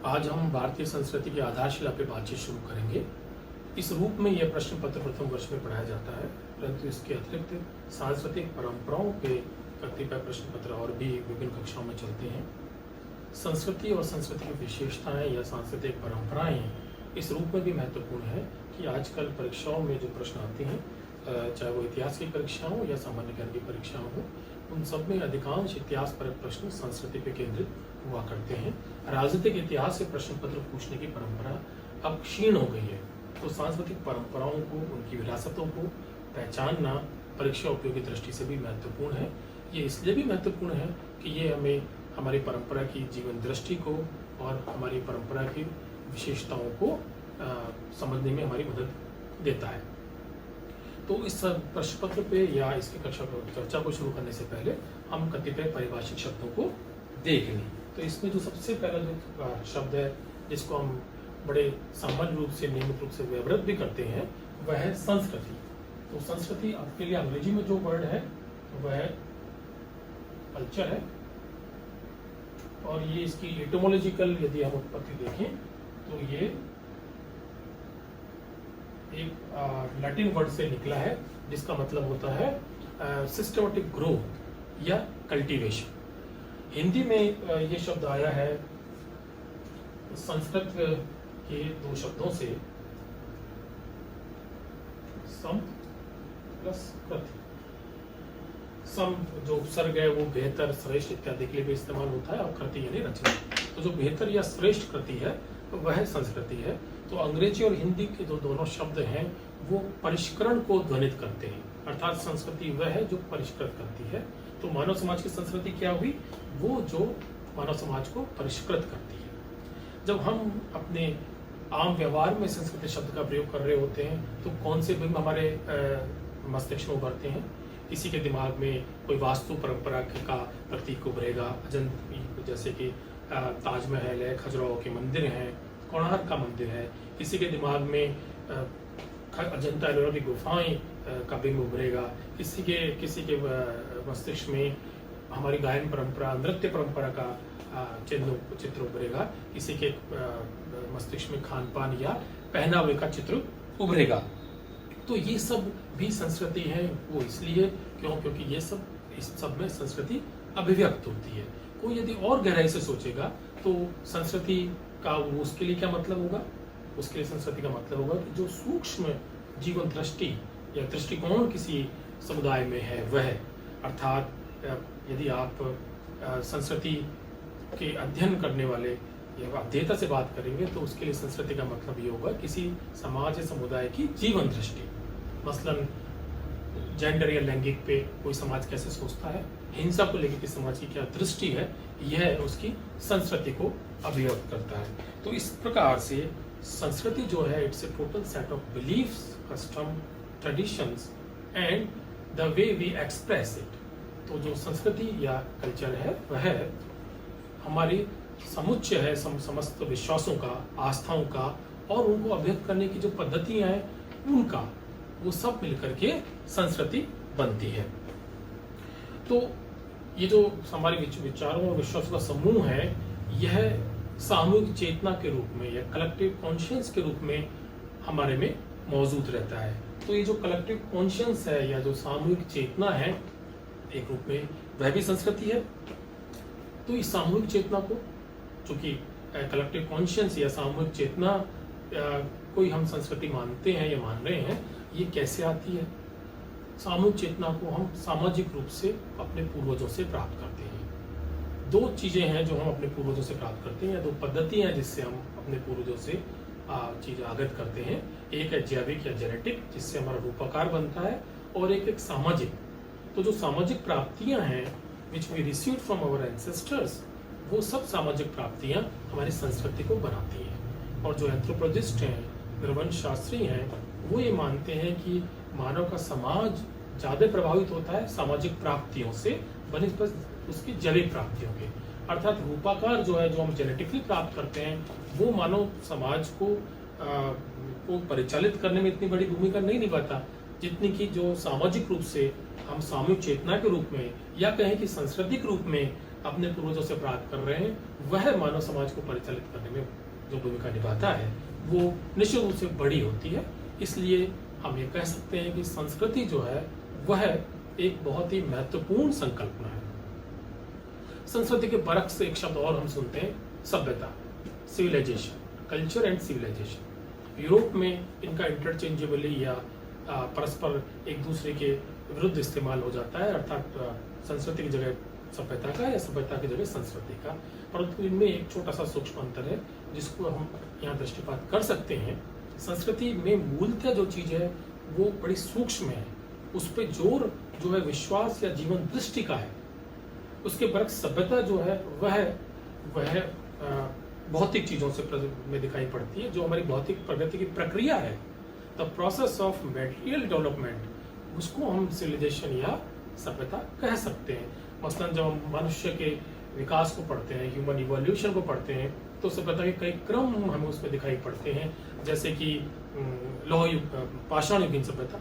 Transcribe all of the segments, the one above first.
आज हम भारतीय संस्कृति की आधारशिला पे बातचीत शुरू करेंगे। इस रूप में यह प्रश्न पत्र प्रथम वर्ष में पढ़ाया जाता है, परंतु इसके अतिरिक्त सांस्कृतिक परंपराओं पे कतिपय प्रश्न पत्र और भी विभिन्न कक्षाओं में चलते हैं। संस्कृति और संस्कृति की विशेषताएं या सांस्कृतिक परंपराएं इस रूप में भी महत्वपूर्ण है कि आजकल परीक्षाओं में जो प्रश्न आते हैं, चाहे वो इतिहास की परीक्षा हो या सामान्य ज्ञान की परीक्षा हो, उन सब में अधिकांश इतिहास पर प्रश्न संस्कृति पर केंद्रित हुआ करते हैं। राजनीतिक इतिहास से प्रश्न पत्र पूछने की परंपरा अब क्षीण हो गई है, तो सांस्कृतिक परंपराओं को, उनकी विरासतों को पहचानना परीक्षा उपयोगी दृष्टि से भी महत्वपूर्ण है। ये इसलिए भी महत्वपूर्ण है कि ये हमें हमारी परंपरा की जीवन दृष्टि को और हमारी परंपरा की विशेषताओं को समझने में हमारी मदद देता है। तो इस प्रश्न पत्र पे या इसकी कक्षा को चर्चा को शुरू करने से पहले हम कतिपय पारिभाषिक शब्दों को देख लें। तो इसमें जो सबसे पहला जो शब्द है, जिसको हम बड़े सामान्य रूप से, नियमित रूप से व्यवहार भी करते हैं, वह है संस्कृति। तो संस्कृति आपके लिए अंग्रेजी में जो वर्ड है वह कल्चर है, और ये इसकी एटोमोलॉजिकल यदि हम उत्पत्ति देखें तो ये एक लैटिन वर्ड से निकला है, जिसका मतलब होता है सिस्टमेटिक ग्रोथ या कल्टीवेशन। हिंदी में ये शब्द आया है संस्कृत के दो शब्दों से, सम प्लस कृति। सम जो उपसर्ग है वो बेहतर, श्रेष्ठ इत्यादि के लिए भी इस्तेमाल होता है, और कृति यानी रचना। तो जो बेहतर या श्रेष्ठ कृति है तो वह संस्कृति है। तो अंग्रेजी और हिंदी के जो दोनों शब्द हैं वो परिष्करण को ध्वनित करते हैं, अर्थात संस्कृति वह है जो परिष्कृत करती है। तो मानव समाज की संस्कृति क्या हुई? वो जो मानव समाज को परिष्कृत करती है। जब हम अपने आम व्यवहार में संस्कृति शब्द का प्रयोग कर रहे होते हैं तो कौन से बिंब हमारे मस्तिष्क में उभरते हैं? किसी के दिमाग में कोई वास्तु परंपरा का प्रतीक उभरेगा, जैसे कि ताजमहल है, खजुराहो के मंदिर हैं, कोणार्क का मंदिर है। किसी के दिमाग में अजंता एलोरा की गुफाएं का बिंब उभरेगा। किसी के मस्तिष्क में हमारी गायन परंपरा, नृत्य परंपरा का चित्र उभरेगा। किसी के मस्तिष्क में खान पान या पहनावे का चित्र उभरेगा। तो ये सब भी संस्कृति है। वो इसलिए क्योंकि ये सब, इस सब में संस्कृति अभिव्यक्त होती है। कोई यदि और गहराई से सोचेगा तो संस्कृति का उसके लिए क्या मतलब होगा? उसके लिए संस्कृति का मतलब होगा कि जो सूक्ष्म जीवन दृष्टि या दृष्टिकोण किसी समुदाय में है वह, अर्थात यदि आप संस्कृति के अध्ययन करने वाले या अध्येता से बात करेंगे तो उसके लिए संस्कृति का मतलब ये होगा किसी समाज या समुदाय की जीवन दृष्टि। मसलन जेंडर या लैंगिक पे कोई समाज कैसे सोचता है, हिंसा को लेकर के समाज की क्या दृष्टि है, यह उसकी संस्कृति को अभिव्यक्त करता है। तो इस प्रकार से संस्कृति जो है, it's a total set of beliefs, custom, traditions and the way we express it. तो जो संस्कृति या कल्चर है वह हमारी समुच्चय है समस्त विश्वासों का, आस्थाओं का, और उनको अभिव्यक्त करने की जो पद्धतियां हैं उनका, वो सब मिलकर के संस्कृति बनती है। तो ये जो हमारे विचारों और विश्वासों का समूह है, यह सामूहिक चेतना के रूप में या कलेक्टिव कॉन्शियंस के रूप में हमारे में मौजूद रहता है। तो ये जो कलेक्टिव कॉन्शियंस है या जो सामूहिक चेतना है एक रूप में, वह भी संस्कृति है। तो इस सामूहिक चेतना को, चूंकि कलेक्टिव कॉन्शियंस या सामूहिक चेतना कोई हम संस्कृति मानते हैं या मान रहे हैं, ये कैसे आती है? सामूहिक चेतना को हम सामाजिक रूप से अपने पूर्वजों से प्राप्त करते हैं। दो चीजें हैं जो हम अपने पूर्वजों से प्राप्त करते हैं, या दो पद्धतियां हैं जिससे हम अपने पूर्वजों से चीज आगत करते हैं। एक है जैविक या जेनेटिक, जिससे हमारा रूपाकार बनता है, और एक सामाजिक। तो जो सामाजिक प्राप्तियां हैं which we received from our ancestors, वो सब सामाजिक प्राप्तियां हमारी संस्कृति को बनाती हैं। और जो एंथ्रोपोलॉजिस्ट हैं, नृवंश शास्त्री हैं, वो ये मानते हैं कि मानव का समाज ज्यादा प्रभावित होता है सामाजिक प्राप्तियों से बनिस्बत उसकी जैविक प्राप्तियों के। अर्थात रूपाकार जो है, जो हम जेनेटिकली प्राप्त करते हैं, वो मानव समाज को परिचालित करने में इतनी बड़ी भूमिका नहीं निभाता जितनी कि जो सामाजिक रूप से हम सामूहिक चेतना के रूप में, या कहें कि सांस्कृतिक रूप में अपने पूर्वजों से प्राप्त कर रहे हैं, वह मानव समाज को परिचालित करने में जो भूमिका निभाता है वो निश्चित रूप से बड़ी होती है। इसलिए हम ये कह सकते हैं कि संस्कृति जो है वह एक बहुत ही महत्वपूर्ण संकल्पना है। संस्कृति के बरक से एक शब्द और हम सुनते हैं, सभ्यता, civilization, culture and civilization. Europe में इनका इंटरचेंजेबली या परस्पर एक दूसरे के विरुद्ध इस्तेमाल हो जाता है, अर्थात संस्कृति की जगह सभ्यता का या सभ्यता की जगह संस्कृति का, परंतु इनमें एक छोटा सा सूक्ष्म अंतर है जिसको हम यहाँ दृष्टिपात कर सकते हैं। संस्कृति में मूलतः जो चीज है वो बड़ी सूक्ष्म है, उस पर जोर जो है विश्वास या जीवन दृष्टि का है। उसके बरक सभ्यता जो है वह भौतिक चीजों से में दिखाई पड़ती है, जो हमारी भौतिक प्रगति की प्रक्रिया है, the process of material development, उसको हम सिविलाइजेशन या सभ्यता कह सकते हैं। मसलन जब हम मनुष्य के विकास को पढ़ते हैं, ह्यूमन इवोल्यूशन को पढ़ते हैं, तो सभ्यता के कई क्रम हमें उसमें दिखाई पड़ते हैं, जैसे कि लौह युग, पाषाण युगीन सभ्यता,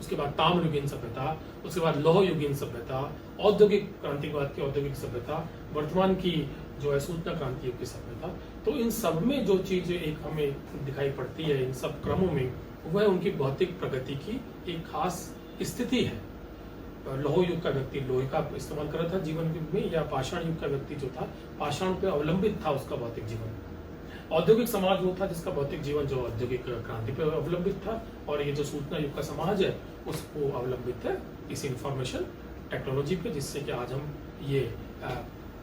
उसके बाद ताम्र युगीन सभ्यता, उसके बाद लौह युगीन सभ्यता, औद्योगिक क्रांति के बाद की औद्योगिक सभ्यता, वर्तमान की जो है सूचना क्रांति युग की सभ्यता। तो इन सब में जो चीज एक हमें दिखाई पड़ती है इन सब क्रमों में, वह उनकी भौतिक प्रगति की एक खास स्थिति है। लौह युग का व्यक्ति लोहे का इस्तेमाल कर रहा था जीवन में, या पाषाण युग का व्यक्ति जो था पाषाण पे अवलंबित था उसका भौतिक जीवन। औद्योगिक समाज वो था जिसका भौतिक जीवन जो औद्योगिक क्रांति पे अवलंबित था, और ये जो सूचना युग का समाज है उसको अवलंबित है इस इंफॉर्मेशन टेक्नोलॉजी पे, जिससे कि आज हम ये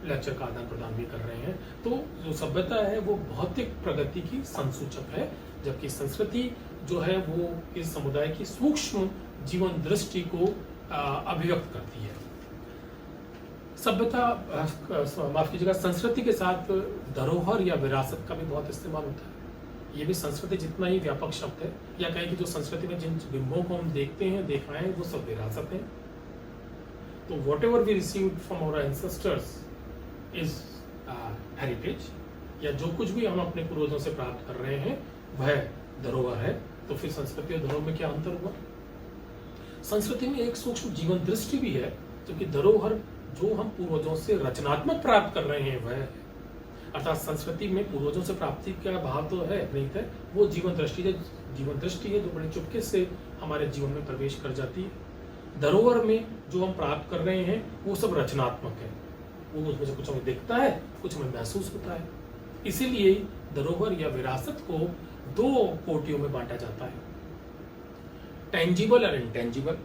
लेक्चर का आदान प्रदान भी कर रहे हैं। तो जो सभ्यता है वो भौतिक प्रगति की संसूचक है, जबकि संस्कृति जो है वो इस समुदाय की सूक्ष्म जीवन दृष्टि को अभिव्यक्त करती है। सभ्यता, माफ कीजिएगा, संस्कृति के साथ धरोहर या विरासत का भी बहुत इस्तेमाल होता है। ये भी संस्कृति जितना ही व्यापक शब्द है, या कहें कि जो संस्कृति में जिन बिंबों को हम देखते हैं, देखाएं, वो सब विरासत है। तो whatever we received from our ancestors is heritage, या जो कुछ भी हम अपने पूर्वजों से प्राप्त कर रहे हैं वह धरोहर है। तो फिर संस्कृति और धरोहर में क्या अंतर हुआ? संस्कृति में एक सूक्ष्म जीवन दृष्टि भी है, क्योंकि धरोहर जो हम पूर्वजों से रचनात्मक प्राप्त कर रहे हैं वह है, अर्थात संस्कृति में पूर्वजों से प्राप्ति का भाव तो है नहीं है, वो जीवन दृष्टि है जो बड़े चुपके से हमारे जीवन में प्रवेश कर जाती है। धरोहर में जो हम प्राप्त कर रहे हैं वो सब रचनात्मक है, वो उसमें से कुछ हमें दिखता है, कुछ हमें महसूस होता है। इसीलिए धरोहर या विरासत को दो कोटियों में बांटा जाता है, टेंजिबल और इंटेंजिबल,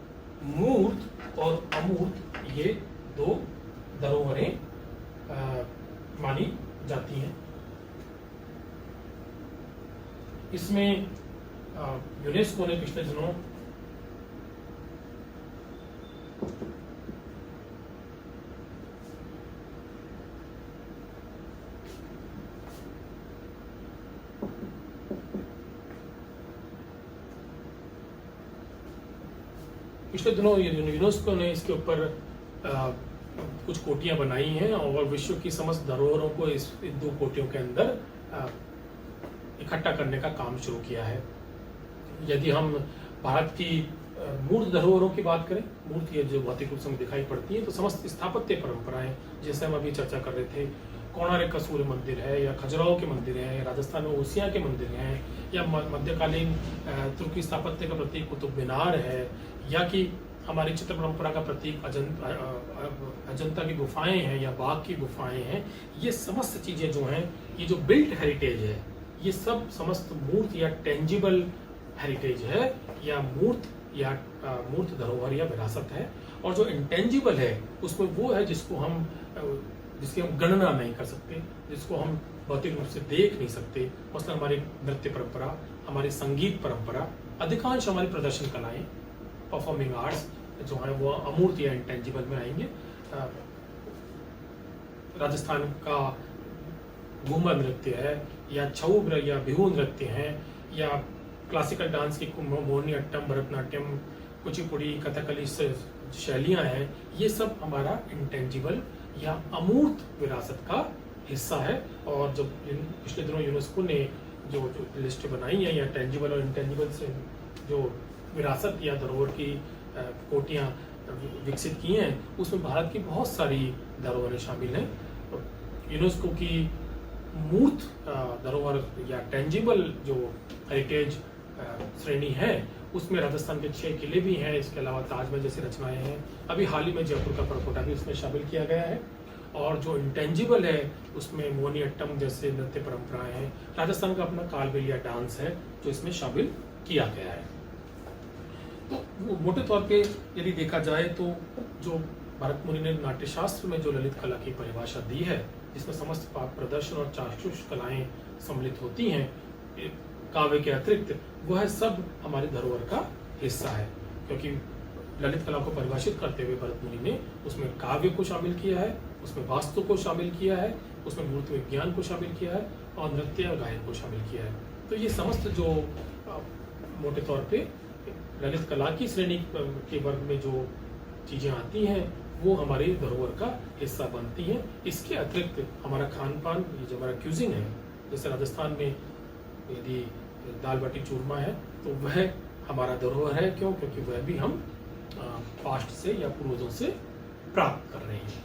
मूर्त और अमूर्त, ये दो धरोहरें मानी जाती हैं। इसमें यूनेस्को ने पिछले दिनों यूनेस्को ने इसके ऊपर कुछ कोटियां बनाई हैं और विश्व की समस्त धरोहरों को इस दो कोटियों के अंदर इकट्ठा करने का काम शुरू किया है। यदि हम भारत की मूर्त धरोहरों की बात करें, मूर्त ये जो भौतिक रूप से हमें दिखाई पड़ती है, तो समस्त स्थापत्य परंपराएं, जैसे हम अभी चर्चा कर रहे थे, कोणार्क का सूर्य मंदिर है, या खजुराहो के मंदिर है, राजस्थान में ओसिया के मंदिर हैं, या मध्यकालीन तुर्की स्थापत्य का प्रतीक कुतुब मीनार है, या कि हमारी चित्र परंपरा का प्रतीक अजंता की गुफाएं हैं या बाघ की गुफाएं हैं। ये समस्त चीजें जो हैं, ये जो बिल्ट हेरिटेज है, ये सब समस्त मूर्त या टेंजिबल हेरिटेज है, या मूर्त धरोहर या विरासत है। और जो इंटेंजिबल है उसमें वो है जिसकी हम गणना नहीं कर सकते, जिसको हम भौतिक रूप से देख नहीं सकते। मसलन हमारी नृत्य परंपरा, हमारी संगीत परंपरा, अधिकांश हमारी प्रदर्शन कलाएं, परफॉर्मिंग आर्ट्स जो है वो अमूर्त या इंटेंजिबल में आएंगे। राजस्थान का घूमर नृत्य है, या छऊ या बिहू नृत्य है, या क्लासिकल डांस की मोहिनीअट्टम, भरतनाट्यम, कुचिपुड़ी, कथकली शैलियां हैं, ये सब हमारा इंटेंजिबल या अमूर्त विरासत का हिस्सा है। और जब पिछले दिनों यूनेस्को ने जो लिस्ट बनाई है, या टेंजिबल और इंटेंजिबल से जो विरासत या धरोहर की कोटियां विकसित किए हैं, उसमें भारत की बहुत सारी धरोहरें शामिल हैं। यूनेस्को की मूर्त धरोहर या टेंजिबल जो हेरिटेज श्रेणी है, उसमें राजस्थान के 6 किले भी हैं। इसके अलावा ताजमहल जैसी रचनाएं हैं। अभी हाल ही में जयपुर का परकोटा भी उसमें शामिल किया गया है। और जो इंटेंजिबल है, उसमें मोहिनीअट्टम जैसे नृत्य परंपराएं हैं। राजस्थान का अपना कालबेलिया डांस है जो इसमें शामिल किया गया है। तो मोटे तौर पे यदि देखा जाए तो जो भरत मुनि ने नाट्यशास्त्र में जो ललित कला की परिभाषा दी है, जिसमें समस्त प्रदर्शन और चाक्षुष कलाएं सम्मिलित होती हैं काव्य के अतिरिक्त, वह सब हमारी धरोहर का हिस्सा है। क्योंकि ललित कला को परिभाषित करते हुए भरत मुनि ने उसमें काव्य को शामिल किया है, उसमें वास्तु को शामिल किया है, उसमें मूर्त विज्ञान को शामिल किया है और नृत्य और गायन को शामिल किया है। तो ये समस्त जो मोटे तौर पे ललित कला की श्रेणी के वर्ग में जो चीजें आती हैं, वो हमारी धरोहर का हिस्सा बनती हैं। इसके अतिरिक्त हमारा खान पान, ये जो हमारा क्यूजिन है, जैसे राजस्थान में यदि दाल बाटी चूरमा है तो वह हमारा धरोहर है। क्यों? क्योंकि वह भी हम पास्ट से या पूर्वजों से प्राप्त कर रहे हैं।